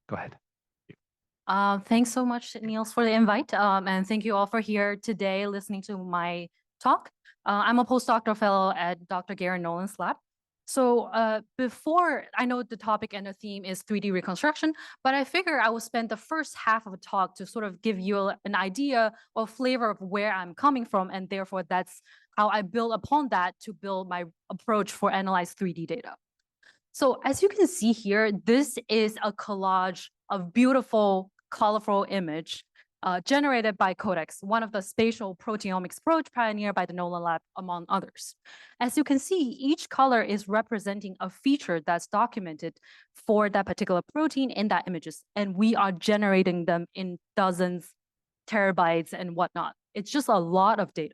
Go ahead. Thanks so much, Niels, for the invite. And thank you all for here today listening to my talk. I'm a postdoctoral fellow at Dr. Gary Nolan's lab. So before, I know the topic and the theme is 3D reconstruction, but I figure I will spend the first half of a talk to sort of give you an idea or flavor of where I'm coming from. And therefore, that's how I build upon that to build my approach for analyze 3D data. So as you can see here, this is a collage of beautiful, colorful image generated by Codex, one of the spatial proteomics approach pioneered by the Nolan Lab, among others. As you can see, each color is representing a feature that's documented for that particular protein in that images, and we are generating them in dozens, terabytes, and whatnot. It's just a lot of data.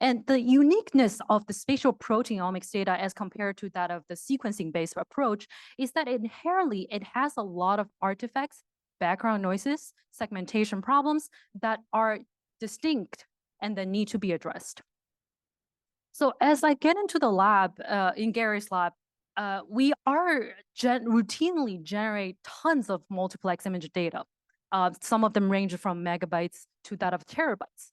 And the uniqueness of the spatial proteomics data as compared to that of the sequencing-based approach is that inherently it has a lot of artifacts, background noises, segmentation problems that are distinct and that need to be addressed. So as I get into the lab, in Gary's lab, we are routinely generate tons of multiplex image data. Some of them range from megabytes to that of terabytes.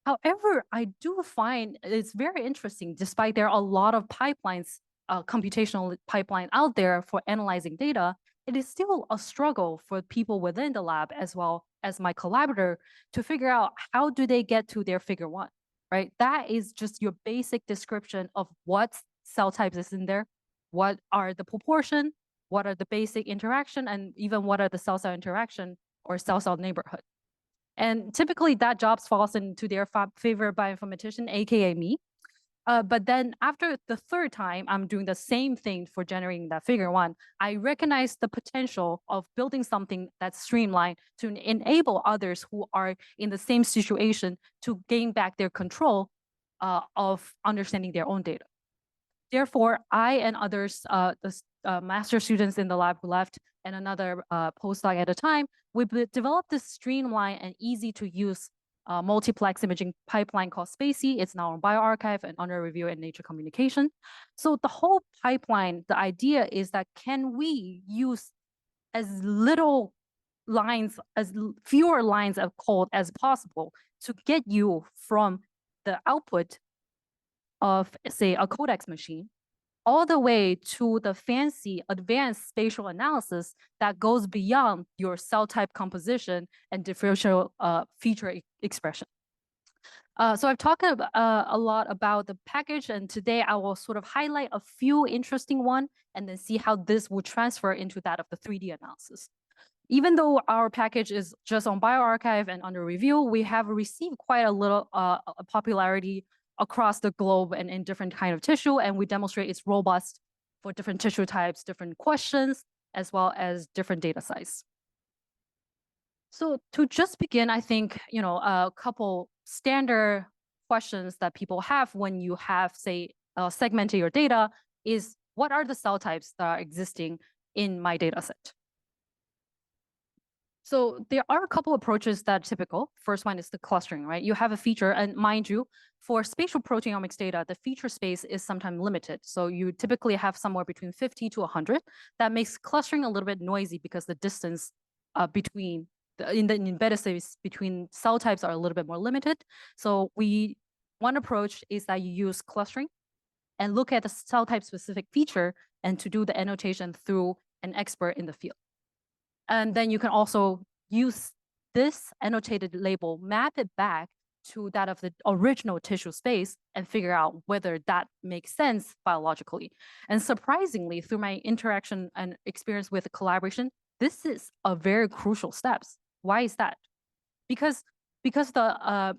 However, I do find it's very interesting, despite there are a lot of pipelines, computational pipeline out there for analyzing data, it is still a struggle for people within the lab as well as my collaborator to figure out how do they get to their figure one, right? That is just your basic description of what cell types is in there, what are the proportion, what are the basic interaction, and even what are the cell-cell interaction or cell-cell neighborhood. And typically that job falls into their favorite bioinformatician, AKA me. But then after the third time, I'm doing the same thing for generating that figure one. I recognize the potential of building something that's streamlined to enable others who are in the same situation to gain back their control of understanding their own data. Therefore, I and others, the master students in the lab who left and another postdoc at a time, we developed this streamlined and easy to use multiplex imaging pipeline called Spacey. It's now on bioRxiv and under review in Nature Communication. So the whole pipeline, the idea is that can we use as little lines, as fewer lines of code as possible to get you from the output of, say, a Codex machine all the way to the fancy advanced spatial analysis that goes beyond your cell type composition and differential feature expression. So I've talked a lot about the package, and today I will sort of highlight a few interesting ones and then see how this will transfer into that of the 3D analysis. Even though our package is just on bioRxiv and under review, we have received quite a little popularity across the globe and in different kind of tissue, and we demonstrate it's robust for different tissue types, different questions, as well as different data size. So to just begin, I think, a couple standard questions that people have when you have, say, segmented your data is what are the cell types that are existing in my data set? So there are a couple approaches that are typical. First one is the clustering, right? You have a feature, and mind you, for spatial proteomics data, the feature space is sometimes limited. So you typically have somewhere between 50 to 100. That makes clustering a little bit noisy because the distance between in the embedded space between cell types are a little bit more limited. So one approach is that you use clustering and look at the cell type specific feature and to do the annotation through an expert in the field. And then you can also use this annotated label, map it back to that of the original tissue space and figure out whether that makes sense biologically. And surprisingly, through my interaction and experience with collaboration, this is a very crucial steps. Why is that? Because the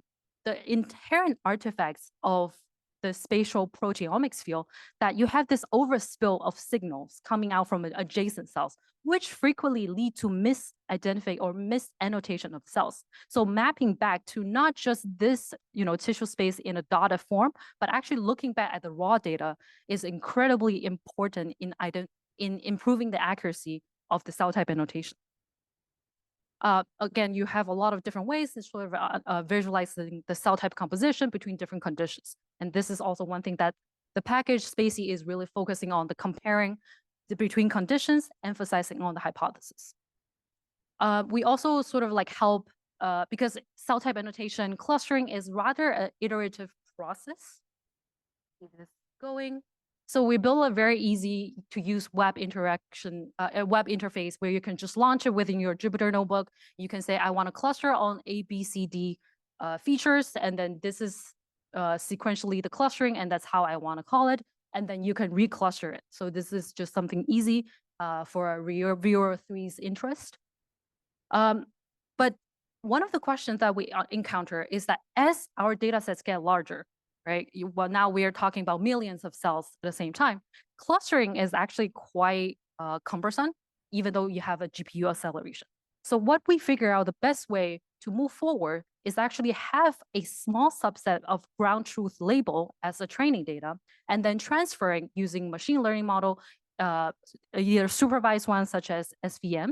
inherent artifacts of the spatial proteomics field that you have this overspill of signals coming out from adjacent cells, which frequently lead to misidentification or misannotation of cells. So mapping back to not just this, tissue space in a dotted form, but actually looking back at the raw data is incredibly important in improving the accuracy of the cell type annotation. Again, you have a lot of different ways to sort of visualizing the cell type composition between different conditions. And this is also one thing that the package Spacey is really focusing on, the comparing between conditions, emphasizing on the hypothesis. We also sort of like help because cell type annotation clustering is rather an iterative process. Keep this going. So we build a very easy to use web a web interface where you can just launch it within your Jupyter notebook. You can say, I want to cluster on A, B, C, D features, and then this is sequentially the clustering, and that's how I want to call it. And then you can recluster it. So this is just something easy for a viewer 3's interest. But one of the questions that we encounter is that as our data sets get larger, right? Well, now we are talking about millions of cells at the same time. Clustering is actually quite cumbersome, even though you have a GPU acceleration. So what we figure out the best way to move forward is actually have a small subset of ground truth label as a training data, and then transferring using machine learning model, either supervised ones such as SVM,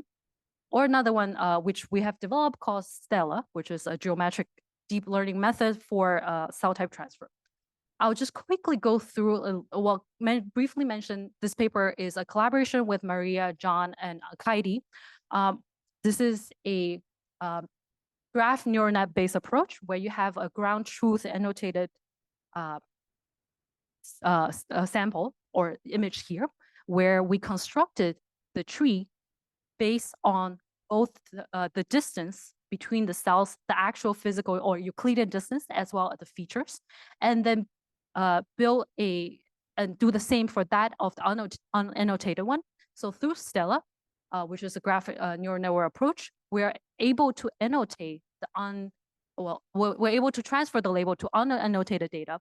or another one which we have developed called Stella, which is a geometric deep learning method for cell type transfer. I'll just quickly go through, briefly mention this paper is a collaboration with Maria, John, and Kaidi. This is a graph neural net based approach where you have a ground truth annotated sample or image here, where we constructed the tree based on both the distance between the cells, the actual physical or Euclidean distance, as well as the features, and then build and do the same for that of the unannotated one. So through Stella, which is a graphic neural network approach, we're able to annotate we're able to transfer the label to unannotated data,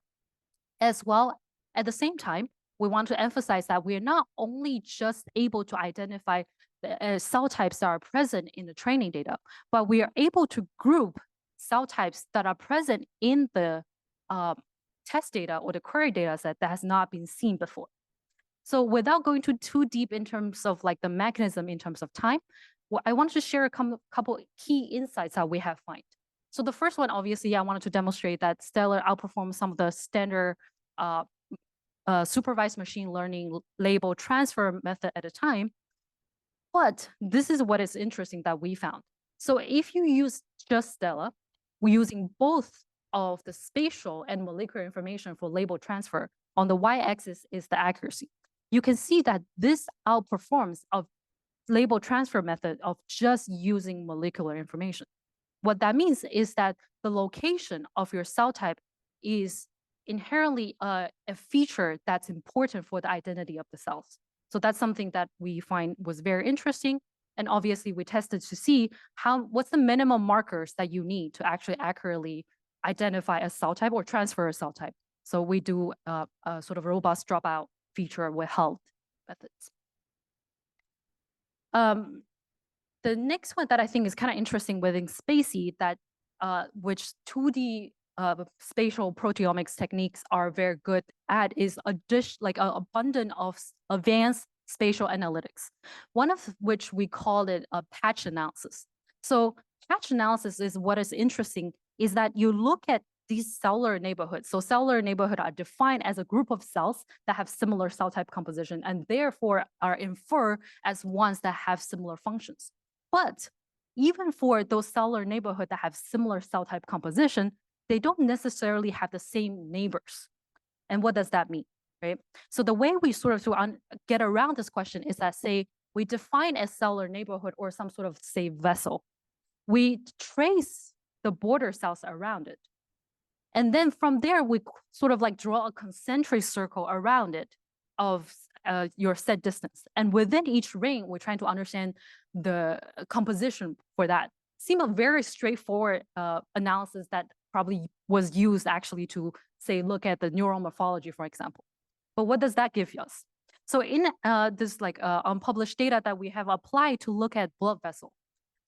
as well. At the same time, we want to emphasize that we're not only just able to identify the cell types that are present in the training data, but we are able to group cell types that are present in the test data or the query data set that has not been seen before. So without going too deep in terms of like the mechanism in terms of time, I wanted to share a couple key insights that we have found. So the first one, obviously, I wanted to demonstrate that Stellar outperforms some of the standard supervised machine learning label transfer method at a time. But this is what is interesting that we found. So if you use just Stella, we're using both of the spatial and molecular information for label transfer. On the y-axis is the accuracy. You can see that this outperforms of label transfer method of just using molecular information. What that means is that the location of your cell type is inherently a feature that's important for the identity of the cells. So that's something that we find was very interesting. And obviously we tested to see what's the minimum markers that you need to actually accurately identify a cell type or transfer a cell type. So we do a sort of robust dropout feature with health methods. The next one that I think is kind of interesting within Spacey, that which 2D spatial proteomics techniques are very good at, is an abundance of advanced spatial analytics. One of which we call it a patch analysis. So patch analysis is what is interesting is that you look at these cellular neighborhoods. So cellular neighborhood are defined as a group of cells that have similar cell type composition and therefore are inferred as ones that have similar functions. But even for those cellular neighborhood that have similar cell type composition, they don't necessarily have the same neighbors. And what does that mean, right? So the way we sort of get around this question is that, say, we define a cellular neighborhood or some sort of, say, vessel. We trace the border cells around it. And then from there, we sort of like draw a concentric circle around it of your set distance. And within each ring, we're trying to understand the composition for that. Seem a very straightforward analysis that probably was used actually to, say, look at the neural morphology, for example. But what does that give us? So in this like unpublished data that we have applied to look at blood vessel.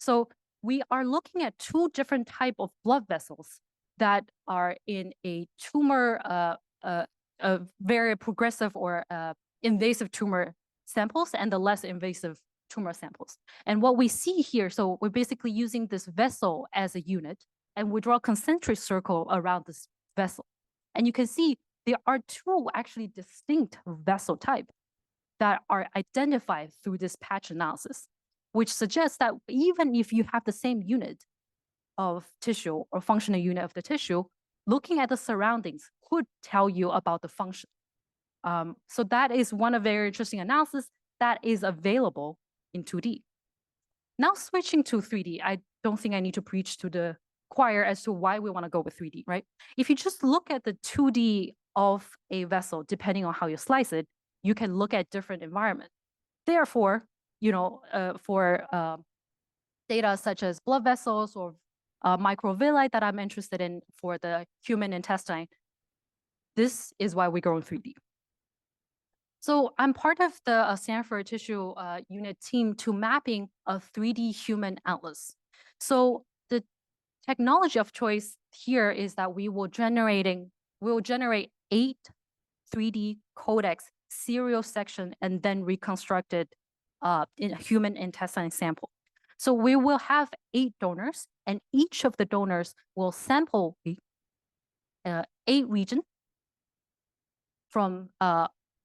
So we are looking at two different types of blood vessels that are in a tumor, a very progressive or invasive tumor samples and the less invasive tumor samples. And what we see here, so we're basically using this vessel as a unit, and we draw a concentric circle around this vessel. And you can see there are two actually distinct vessel types that are identified through this patch analysis. which suggests that even if you have the same unit of tissue or functional unit of the tissue, looking at the surroundings could tell you about the function. So that is one of very interesting analysis that is available in 2D. Now switching to 3D, I don't think I need to preach to the choir as to why we want to go with 3D, right? If you just look at the 2D of a vessel, depending on how you slice it, you can look at different environments. Therefore, for data such as blood vessels or microvilli that I'm interested in for the human intestine, this is why we go in 3D. So I'm part of the Stanford Tissue Unit team to mapping a 3D human atlas. So the technology of choice here is that we will generate 8 3D codex serial section and then reconstructed in a human intestine sample. So we will have 8 donors, and each of the donors will sample 8 regions from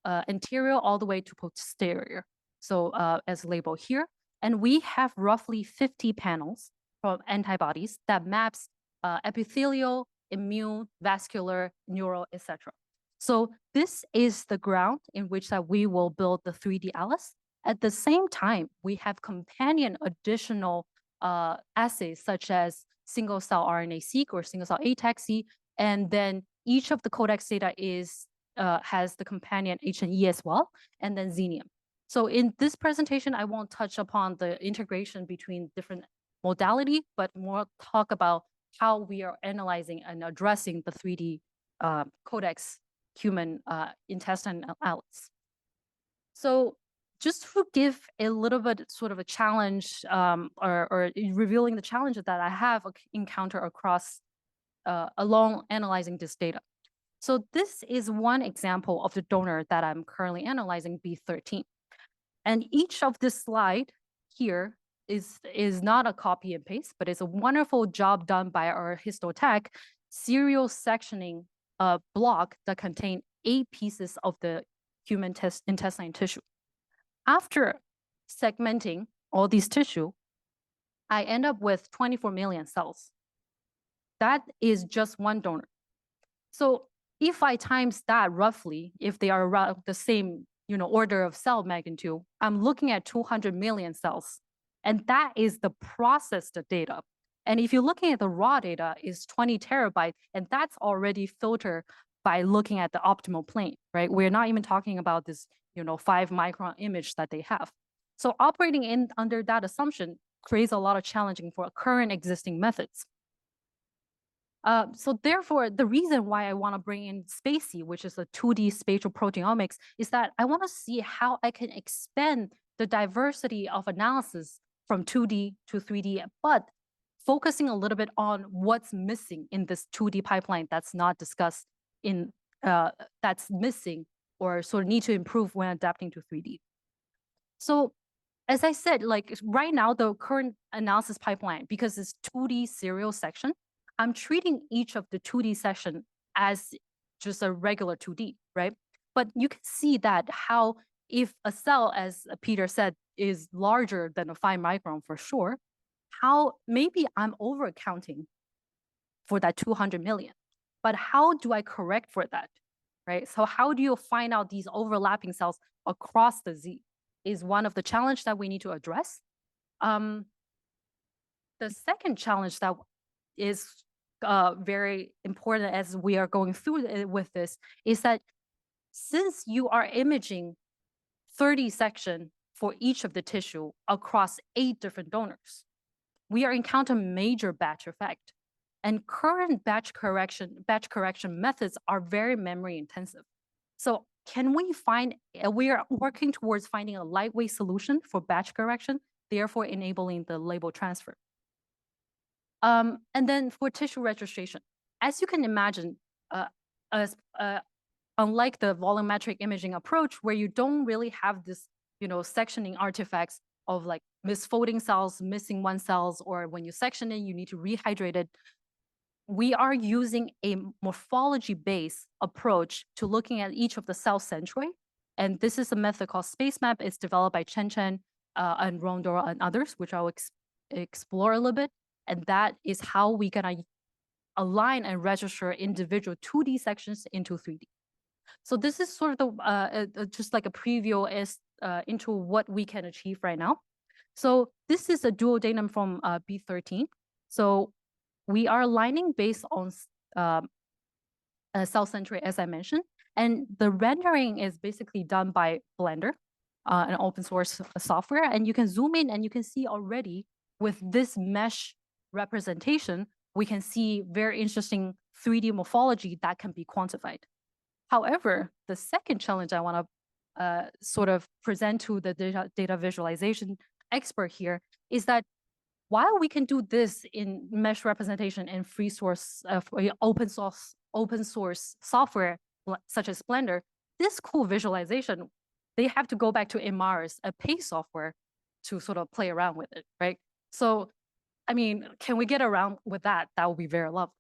anterior all the way to posterior. So as labeled here, and we have roughly 50 panels from antibodies that maps epithelial, immune, vascular, neural, etc. So this is the ground in which that we will build the 3D atlas. At the same time, we have companion additional assays such as single cell RNA-seq or single cell ATAC-seq, and then each of the codex data has the companion H&E as well, and then xenium. So in this presentation, I won't touch upon the integration between different modality, but more talk about how we are analyzing and addressing the 3D codex human intestine atlas. So just to give a little bit sort of a challenge or revealing the challenges that I have encountered across along analyzing this data. So this is one example of the donor that I'm currently analyzing, B13. And each of this slide here is not a copy and paste, but it's a wonderful job done by our histotech serial sectioning block that contain 8 pieces of the human intestine tissue. After segmenting all these tissue, I end up with 24 million cells. That is just one donor. So if I times that roughly, if they are around the same order of cell magnitude, I'm looking at 200 million cells. And that is the processed data. And if you're looking at the raw data, is 20 terabytes, and that's already filtered by looking at the optimal plane, right? We're not even talking about this 5 micron image that they have. So operating under that assumption creates a lot of challenging for current existing methods. So therefore, the reason why I want to bring in SPACY, which is a 2D spatial proteomics, is that I want to see how I can expand the diversity of analysis from 2D to 3D, but focusing a little bit on what's missing in this 2D pipeline that's not discussed in, that's missing or sort of need to improve when adapting to 3D. So as I said, like right now, the current analysis pipeline, because it's 2D serial section, I'm treating each of the 2D section as just a regular 2D, right? But you can see that how if a cell, as Peter said, is larger than a 5 micron for sure, how maybe I'm over counting for that 200 million. But how do I correct for that, right? So how do you find out these overlapping cells across the Z is one of the challenges that we need to address. The second challenge that is very important as we are going through with this is that since you are imaging 30 sections for each of the tissue across 8 different donors, we are encountering major batch effect. And current batch correction methods are very memory intensive. So can we we are working towards finding a lightweight solution for batch correction, therefore enabling the label transfer. And then for tissue registration, as you can imagine, unlike the volumetric imaging approach where you don't really have this, sectioning artifacts of like misfolding cells, missing one cells, or when you section it, you need to rehydrate it. We are using a morphology-based approach to looking at each of the cell centroid. And this is a method called SpaceMap. It's developed by Chen Chen and Rondora and others, which I'll explore a little bit. And that is how we can align and register individual 2D sections into 3D. So this is sort of the just like a preview into what we can achieve right now. So this is a duodenum from B13. So we are aligning based on cell century, as I mentioned, and the rendering is basically done by Blender, an open source software. And you can zoom in and you can see already with this mesh representation, we can see very interesting 3D morphology that can be quantified. However, the second challenge I want to sort of present to the data visualization expert here is that while we can do this in mesh representation in free source, open source software such as Blender, this cool visualization, they have to go back to Imars, a paid software, to sort of play around with it, right? So, I mean, can we get around with that? That would be very lovely.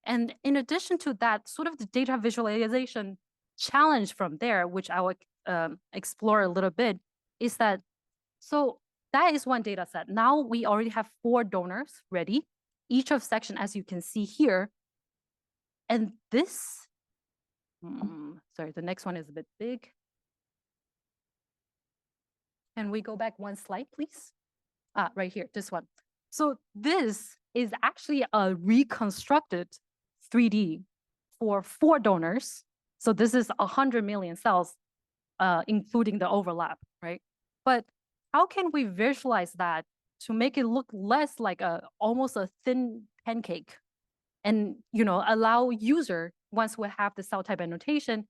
And in addition to that, sort of the data visualization challenge from there, which I would explore a little bit, is that, so that is one data set. Now we already have 4 donors ready, each of section, as you can see here. And this, sorry, the next one is a bit big. Can we go back one slide, please? Right here, this one. So this is actually a reconstructed 3D for 4 donors. So this is 100 million cells, including the overlap, right? But how can we visualize that to make it look less like almost a thin pancake, and allow user, once we have the cell type annotation?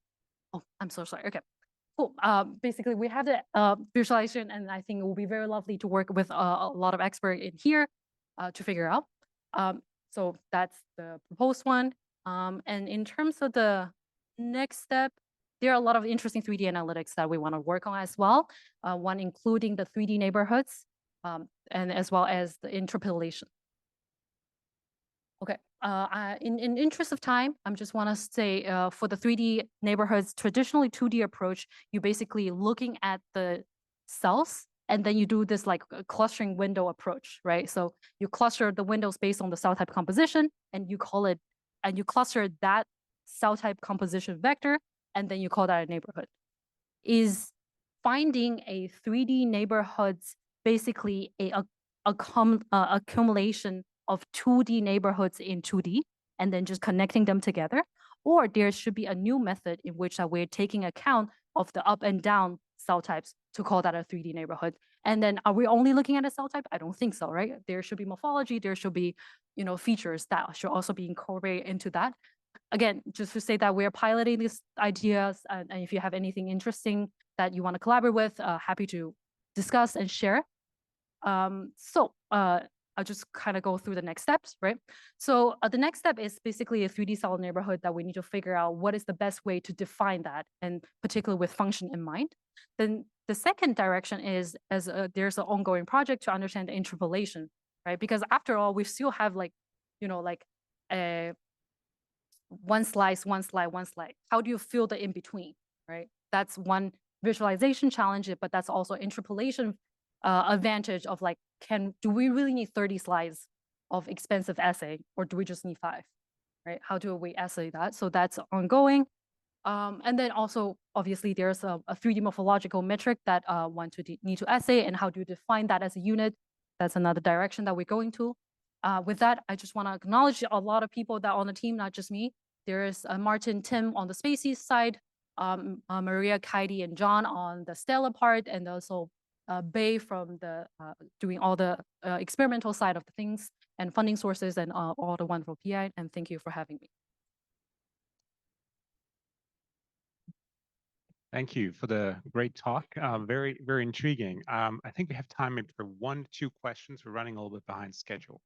Oh, I'm so sorry. Okay, cool. Basically, we have the visualization, and I think it will be very lovely to work with a lot of experts in here to figure out. So that's the proposed one. And in terms of the next step, there are a lot of interesting 3D analytics that we want to work on as well. One including the 3D neighborhoods, and as well as the interpolation. Okay. In interest of time, I just want to say for the 3D neighborhoods, traditionally 2D approach, you basically looking at the cells, and then you do this like clustering window approach, right? So you cluster the windows based on the cell type composition, and you cluster that cell type composition vector, and then you call that a neighborhood. Is finding a 3D neighborhoods basically a accumulation of 2D neighborhoods in 2D and then just connecting them together? Or there should be a new method in which we're taking account of the up and down cell types to call that a 3D neighborhood. And then are we only looking at a cell type? I don't think so, right? There should be morphology, there should be, features that should also be incorporated into that. Again, just to say that we're piloting these ideas, and if you have anything interesting that you want to collaborate with, happy to discuss and share. I'll just kind of go through the next steps, right? So the next step is basically a 3D cell neighborhood that we need to figure out what is the best way to define that, and particularly with function in mind. Then the second direction is there's an ongoing project to understand the interpolation, right? Because after all, we still have one slice, one slide, one slide. How do you fill the in between, right? That's one visualization challenge, but that's also interpolation advantage of like, do we really need 30 slides of expensive assay, or do we just need 5, right? How do we assay that? So that's ongoing. And then also, obviously, there's a 3D morphological metric that one need to assay, and how do you define that as a unit? That's another direction that we're going to. With that, I just want to acknowledge a lot of people that are on the team, not just me. There is Martin, Tim on the Spacies side, Maria, Kaidi, and John on the Stella part, and also Bei from the doing all the experimental side of the things and funding sources and all the wonderful PI. And thank you for having me. Thank you for the great talk. Very, very intriguing. I think we have time maybe for 1 to 2 questions. We're running a little bit behind schedule.